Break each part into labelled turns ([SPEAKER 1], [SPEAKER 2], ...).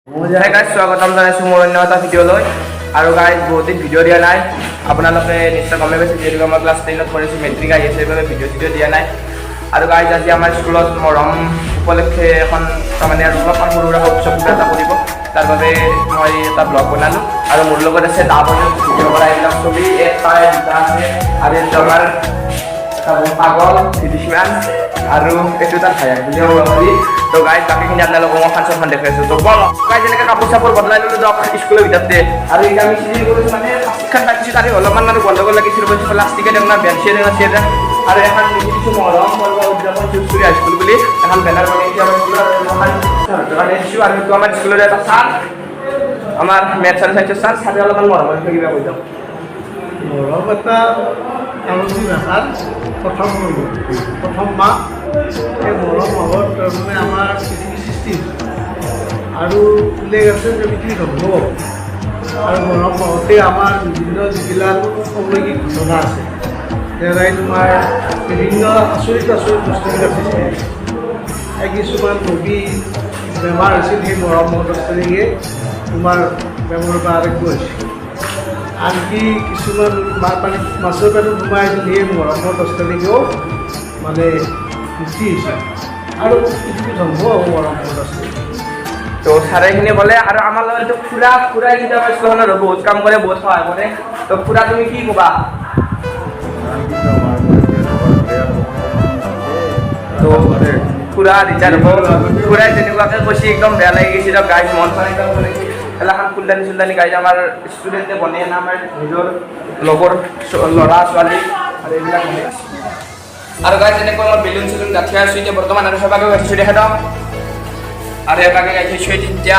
[SPEAKER 1] Hi guys স্বাগতম জনাইছোঁ মোৰ অন্য এটা ভিডিঅ'লৈ। আৰু গাইজ বহুত দিন ভিডিঅ' দিয়া নাই, আপোনালোকে নিশ্চয় গমে পাইছে যিহেতু মই ক্লাছ 10ত পঢ়িছোঁ, মেট্ৰিক আহি আছে সেইবাবে ভিডিঅ' দিয়া নাই। আৰু গাইজ আজি আমাৰ স্কুলত মৰম উপলক্ষে এখন তাৰমানে আৰু অলপমান সৰু সুৰা উৎসৱ এটা কৰিব, তাৰ বাবে মই এটা ব্লগ বনালোঁ। আৰু মোৰ লগত আছে দাবনত ভিডিঅ' কৰা এইবিলাক ছবি এটা দুটা আছে, আৰু এইটো আমাৰ পাগল ত্ৰিদিশমান আৰু এইটো তাৰ ভাই ভিডিঅ' কৰি। তো গাইজ বাকীখিনি আপোনালোকক মই ফাংচনখন দেখাইছোঁ। তো বল গাইজ এনেকৈ কাপোৰ চাপোৰ বদলাই ল'লোঁ দিয়ক স্কুলৰ ভিতৰতে। আৰু এতিয়া আমি চিজিল কৰিছোঁ মানে প্লাষ্টিকখন পাতিছোঁ, তাৰে অলপমান মানে গণ্ডগোল লাগিছিল, কৈছোঁ প্লাষ্টিকে দেখোন বেঞ্চে চিয়ে আৰু এখন লিখি দিছোঁ মৰম পৰ্ব উদযাপন চুচুৰি হাইস্কুল বুলি এখন বেনাৰ বনাইছোঁ আমাৰ স্কুলৰ দিছোঁ। আৰু এইটো আমাৰ স্কুলৰ এটা ছাৰ, আমাৰ মেথছ আৰু ছায়েন্সৰ ছাৰ, ছাৰে অলপমান মৰমৰ বিষয়ে কিবা কৈ যাওক।
[SPEAKER 2] মৰম এটা আলোচনী ভাষাৰ প্ৰথম মাহ এই মৰম মাহত তাৰমানে আমাৰ পৃথিৱী সৃষ্টি আৰু উল্লেখ আছে যে পৃথিৱী ধ্বংস আৰু মৰম মাহতে আমাৰ বিভিন্ন যিবিলাক অলৌকিক ঘটনা আছে, যেনে তোমাৰ বিভিন্ন আচৰিত বস্তুবিলাক সৃষ্টি হৈছে। কিছুমান নদী বেমাৰ হৈছিল সেই মৰম মাহত তেনেকৈ তোমাৰ বেমাৰৰ পৰা আৰোগ্য হৈছে। আনকি কিছুমান মাছৰ পেটত সোমাই আছিল সেই মৰমৰ 10 তাৰিখেও মানে মুক্তি হৈছে আৰু পৃথিৱী ধ্বংস হ'ব মৰমৰ 10 তাৰিখ।
[SPEAKER 1] তো ছাৰে এইখিনি ক'লে। আৰু আমাৰ লগতো খুৰাই কিন্তু আমাৰ স্কুলখনত বহুত কাম কৰে, বহুত সহায় কৰে। তো খুৰা তুমি কি ক'বা? তো খুৰা ৰিটায়াৰ হ'ব, খুৰাই তেনেকুৱাকৈ কৈছে একদম বেয়া লাগি গৈছে দিয়ক গাইজ, মন চন একদম এলাখান ফুলদানি গাইজ আমাৰ ষ্টুডেণ্টে বনে না আমাৰ নিজৰ লগৰ ল'ৰা ছোৱালী আৰু এইবিলাক বনে। আৰু গাইজ এনেকৈ মই বেলুন চেলুন গাঁঠি আছোঁ এতিয়া বৰ্তমান, আৰু সবাকে গাঁঠিছোঁ দেখা দিয়ক। আৰু এবাকে গাঁঠিছোঁ তেতিয়া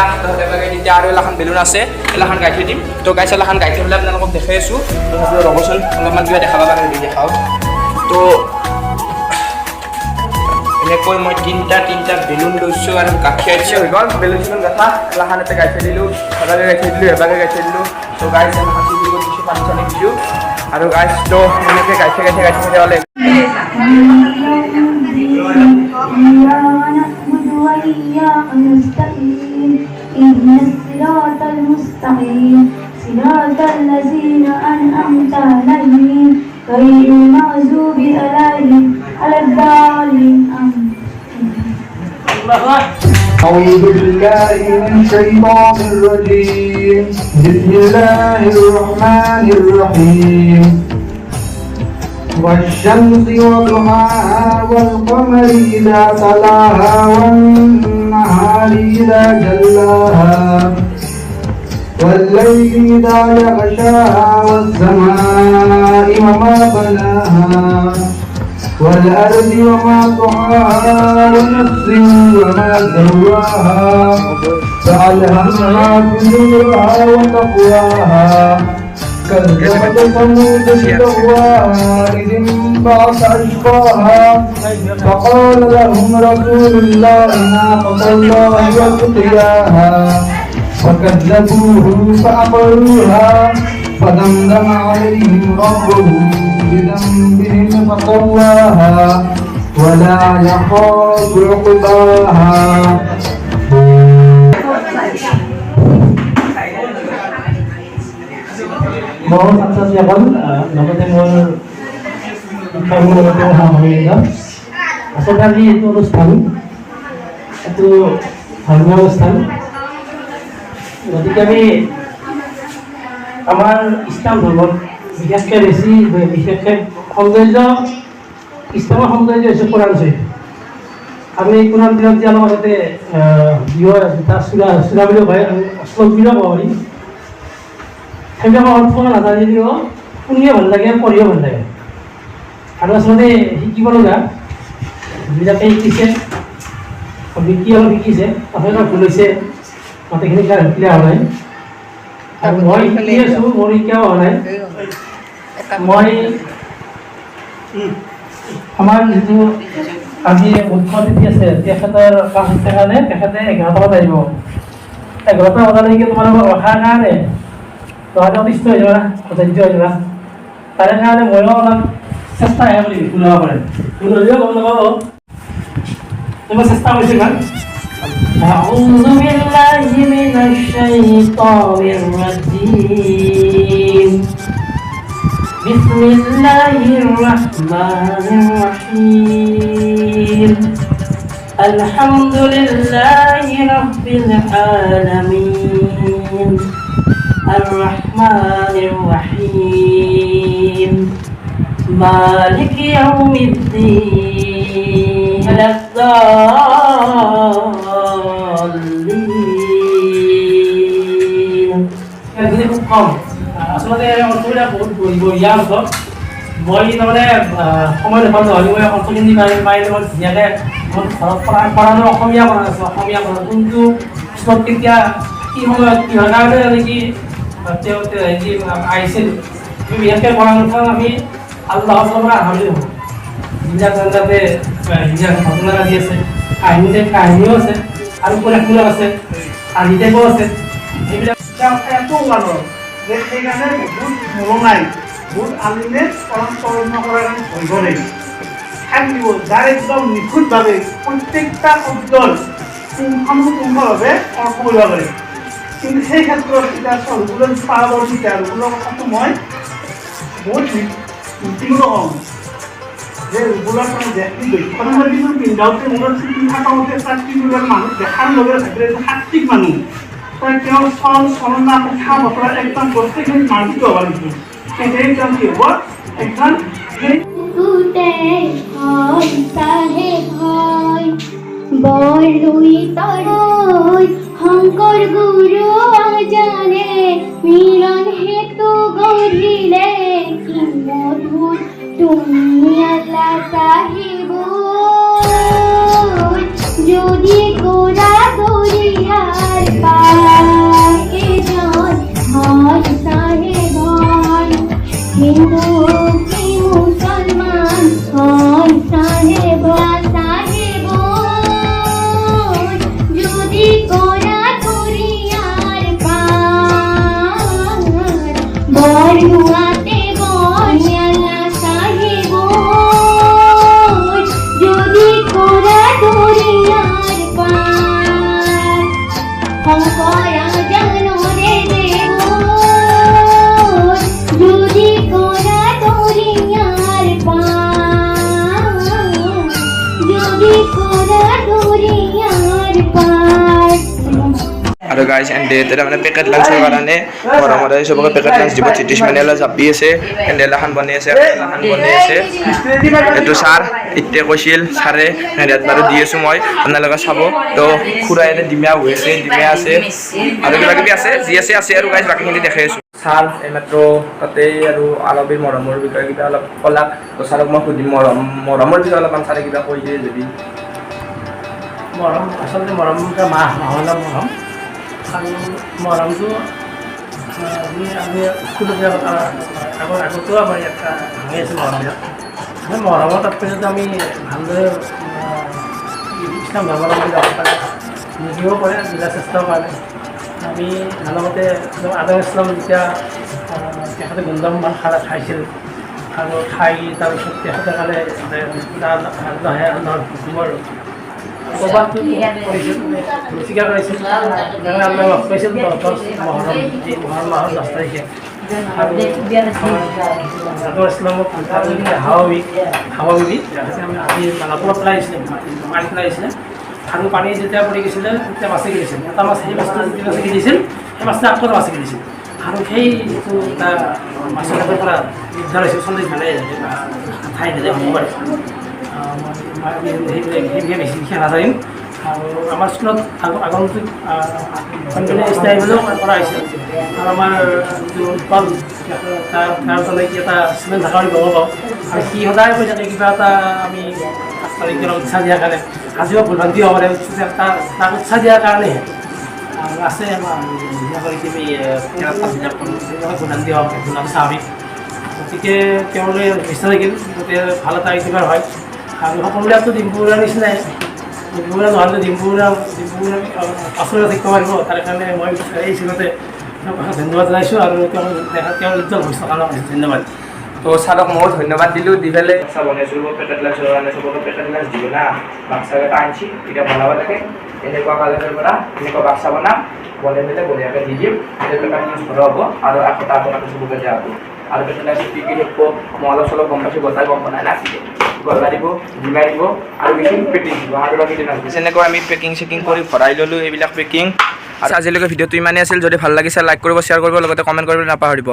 [SPEAKER 1] তেতিয়া আৰু এলাখান বেলুন আছে, এলাখান গাঁঠি দিম। তো গাইজ এলাখান গাঁঠি পেলাই আপোনালোকক দেখাই আছোঁ। তথাপিও ৰ'বচোন অলপমান কিবা দেখাব পাৰে যদি দেখাওঁ। তো এনেকৈ মই তিনিটা বেলুন লৈছোঁ আৰু গাঁঠি আছোঁ, হৈ গ'ল বেলুন চেলুন গাঁঠা। এলাখান এটা গাঁঠি দিলোঁ, এবাকে গাঁঠি দিলোঁ, এবাকে গাঁঠি দিলোঁ। তো গাইজ হাঁচি দিব দিছোঁ, পানী চানি দিছোঁ। আৰু গাইজ তো এনেকৈ গাঁঠি হ'লে
[SPEAKER 3] وإياك نستعين اهدنا الصراط المستقيم صراط الذين أنعمت عليهم غير المغضوب عليهم ولا الضالين آمين.
[SPEAKER 4] أعوذ بالله من الشيطان الرجيم بسم الله الرحمن الرحيم والشمس وضحاها والقمر إذا تلاها والنهار إذا جلاها والليل إذا يغشاها والسماء وما بناها والأرض وما طحاها ونفس وما سواها فألهمها فجورها وتقواها كذبت ثمود بطغواها إذ انبعث أشقاها فقال لهم رسول الله ناقة الله وسقياها فكذبوه فعقروها فدمدم عليهم ربهم بذنبهم فسواها ولا يخاف عقباها.
[SPEAKER 5] mohon ছাত্রছাত্রীসকল লগতে মোৰ শিক্ষাগুৰু আচলতে আজি এইটো অনুষ্ঠান এইটো ধৰ্মীয় অনুষ্ঠান, গতিকে আমি আমাৰ ইছলাম ধৰ্মত বিশেষকৈ সৌন্দৰ্য, ইছলামৰ সৌন্দৰ্য হৈছে কোৰাণ চৰিত। আমি কোৰাণ দিনত যে অলপ আগতে চূড়া বুলিও কয়, আমি শ্লোক বুলিও ক'ব পাৰি। সেইবিলাক অৰ্থ নাজানিলেও শুনিও ভাল লাগে, পঢ়িও ভাল লাগে। আৰু আচলতে শিকিব লগা যিবিলাকে শিকিছে, অলপ শিকিছে, আপোনালোকৰ ভুল হৈছে, গোটেইখিনি শিকিলে হোৱা নাই। আৰু মই শিকি আছোঁ, মোৰ শিকাও হোৱা নাই। মই আমাৰ যিটো আজি মুখ্য অতিথি আছে, তেখেতৰ কাম হৈছে কাৰণে তেখেতে 11টা বজাত আহিব। 11টা বজালৈকে তোমালোকৰ ৰখাৰ কাৰণে তহঁতে অতিষ্ঠ হৈ যাবা, অধৈৰ্য হৈ যাবা। তাৰে কাৰণে ময়ো অলপ চেষ্টাহে কৰি ভুল হ'ব পাৰে, ভুল হ'লেও গম নাপাব। তোমাৰ চেষ্টা কৰিছে ইমান
[SPEAKER 3] أعوذ بالله من
[SPEAKER 5] الشيطان الرجيم بسم الله الرحمن الرحيم الحمد لله رب العالمين الرحمن الرحيم مالك يوم الدين ولا الضالين এগুলি খুব কম আচলতে অৰ্থবিলাক বহুত বঢ়িয়া অৰ্থ মই তাৰমানে সময় নাপালোঁ হ'লে মই অৰ্থখিনি পাৰিলে মই ধুনীয়াকৈ মোৰ ঘৰত পঢ়ানো অসমীয়া পঢ়া আছোঁ অসমীয়া পঢ়া কোনটো পিছত কেতিয়া কি সময়ত কিহৰ কাৰণে নেকি তেওঁ হেৰি আহিছিল বিশেষকৈ পঢ়া কথা আমি আল্লাহৰ পৰা আহৰি হ'ব যিবিলাক তাতে ঘটনা আদি আছে কাহিনীও আছে আৰু উপন্যাসমূলক আছে আদি টাইপো আছে এইবিলাক
[SPEAKER 2] এত মানুহ যে সেইকাৰণে বহুত মৰমাই বহুত আনিলে পৰম্পৰা কৰাৰ কাৰণে ধৰিব লাগিব ধ্যান দিব যাৰ একদম নিখুঁতভাৱে প্ৰত্যেকটা শব্দৰ পুংখানুপুংখভাৱে অৰ্থ কৰিব পাৰে কিন্তু সেই ক্ষেত্ৰত এতিয়া ৰুবুলৰ পাৰদৰ্শিতা ৰুবুলৰ কথাটো মই বহুত তীব্ৰ কম যে ৰুবুলৰ মানে দেশী দক্ষতা কিন্তু পিন্ধাওঁতে মূৰত চুটি থাকাওঁতে চাকৰিবিলাক মানুহ দেখাৰ লগে থাকিলে এইটো সাত্বিক মানুহ তেওঁৰ চল চলনা কথা বতৰা একদম প্ৰত্যেকখিনি মাৰ্জিত হ'ব লাগিব সেই তেওঁ কি হ'ব একদম
[SPEAKER 3] উঠে হয় তাহে হয় বলুই তরই শংকৰ গুৰু আজানে মিলন হেতু গঢ়িলে কি মধুৰ তুমি আল্লাহ সাহিব যদি গোৰা দরিয়ার পাকে জন হয় সাহেব হয় হিন্দু কি মুসলমান হয় সাহেব সাহেব যদি গোরা দরিয়ার পার বড়ুয়াতে বড়িয়ালা সাহেব যদি গোরা দরিয়ার পার শংকরা জানো রে দেব যদি গোরা দরিয়ার পার যদি গোরা দরিয়ার পার
[SPEAKER 1] আৰু গাইজ এণ্ডে মানে পেকেট লাঞ্চৰ কাৰণে গৰমত চবকে পেকেট লাঞ্চ দিব চিটিছ মেনেলা জাপি আছে এণ্ডেলাখান বনাই আছে এইটো ছাৰ এতিয়া কৈছিল ছাৰে হেৰিয়াত বাৰু দি আছোঁ মই আপোনালোকে চাব তো খুৰাই এনে ডিমা হৈ আছে ডিমা আছে আৰু কিবা কিবি আছে যি আছে আৰু গাইজ বাকীখিনি দেখাই আছোঁ ছাৰ এইমাত্ৰ তাতেই আৰু আলবিৰ মৰমৰ বিষয়ে কিবা অলপ ক'লাক তো ছাৰক মই সুধিম মৰমৰ বিষয়ে অলপমান ছাৰে কিবা কৈ দিয়ে যদি
[SPEAKER 5] মৰম আচলতে মৰমটা মাহৰ নাম মৰম আৰু মৰমটো আমি স্কুলত আগতো আমাৰ ইয়াত ভাঙি আছে মৰমবিলাক সেই মৰমৰ তাৎপৰ্যটো আমি ভালদৰে ইছলাম ধৰ্মাৱলম্বী পাৰে বুজিব পাৰে বুজাৰ চেষ্টাও কৰে আমি ভালমতে আদম ইছলাম যেতিয়া তেখেতে গুণ্ডম খানা খাইছিল আৰু খাই তাৰপিছত তেখেতে কাৰণে হুকুমৰ প্ৰবাদটো কৰিছিল ৰুচিকা কৰিছিল সেইকাৰণে আল্লাহ মাফ কৰিছিল মহৰম মাহৰ 10 তাৰিখে আৰু আদম ইছলামক হাৱা বিবি আমি নাপত পেলাইছিলে পানী পেলাইছিলে আৰু পানী যেতিয়া পৰি গৈছিলে তেতিয়া মাছে গেলিছিল এটা মাছ সেই মাছটো যেতিয়া মাছে গেলিছিল সেই মাছটো আকৌ মাছে গেলিছিল আৰু সেই যিটো এটা মাছৰ পৰা উদ্ধাৰ হৈছিল চল্লিছ ভালে ঠাই দিলে হ'ব পাৰে সেইবিলাক বেছি লিখা নাজানিম আৰু আমাৰ স্কুলত আগন্তুক ষ্টাইলও কৰা হৈছে আৰু আমাৰ যিটো উৎপল তাৰ কাৰণে কি এটা ষ্টুডেণ্ট থকা বুলি ক'ব পাৰোঁ আৰু সি সদায় কৈ থাকে কিবা এটা আমি উৎসাহ দিয়াৰ কাৰণে আজিও ভুলভ্ৰান্তি হ'ব পাৰে তাক উৎসাহ দিয়াৰ কাৰণেহে আৰু আছে আমাৰ ভুলভ্ৰান্তি হ'ব ভুলভ্ৰান্তি স্বাভাৱিক গতিকে তেওঁলোকে নিশ্চয় থাকিল গতিকে ভাল এটা ইতিবাৰ হয় আৰু সকলোবিলাকতো ডিম্পুৰাৰ নিচিনাই ডিম্পুৰা নহ'লে ডিম্পুৰা পাছলৈ থাকিব পাৰিব তাৰ কাৰণে মই এই স্কুলতে ধন্যবাদ জনাইছোঁ আৰু তেওঁৰ উজ্জ্বল ভৱিষ্যতৰ কাৰণে ধন্যবাদ
[SPEAKER 1] তো ছাৰক মই ধন্যবাদ দিলোঁ দি পেলাই বনাইছোঁ পেকেট লাঞ্চৰ কাৰণে চবকে পেকেট লাঞ্চ দিব না বাচ্চাকে আনছি এতিয়া বনাব লাগে এনেকুৱা কালাৰৰ পৰা এনেকুৱা বাক্সা বনাম, বনাই পেলাই বঢ়িয়াকৈ দি দিম, তেনেকুৱা ইউজ কৰা হ'ব আৰু এটা আপোনাক চবকে দিয়া হ'ব। আৰু পেটলা কি কি থাকিব মই অলপ চলপ গম পাইছোঁ, গোটাই গম পোৱা নাই নাছিলে গলা দিব, ডিমাই দিব আৰু বেছি পেকিং দিব আৰু বাকী দিন যেনেকৈ আমি পেকিং চেকিং কৰি ভৰাই ল'লোঁ এইবিলাক পেকিং। আৰু আজিলৈকে ভিডিঅ'টো ইমানেই আছিল। যদি ভাল লাগিছে লাইক কৰিব, শ্বেয়াৰ কৰিব, লগতে কমেণ্ট কৰিবলৈ নাপাহৰিব।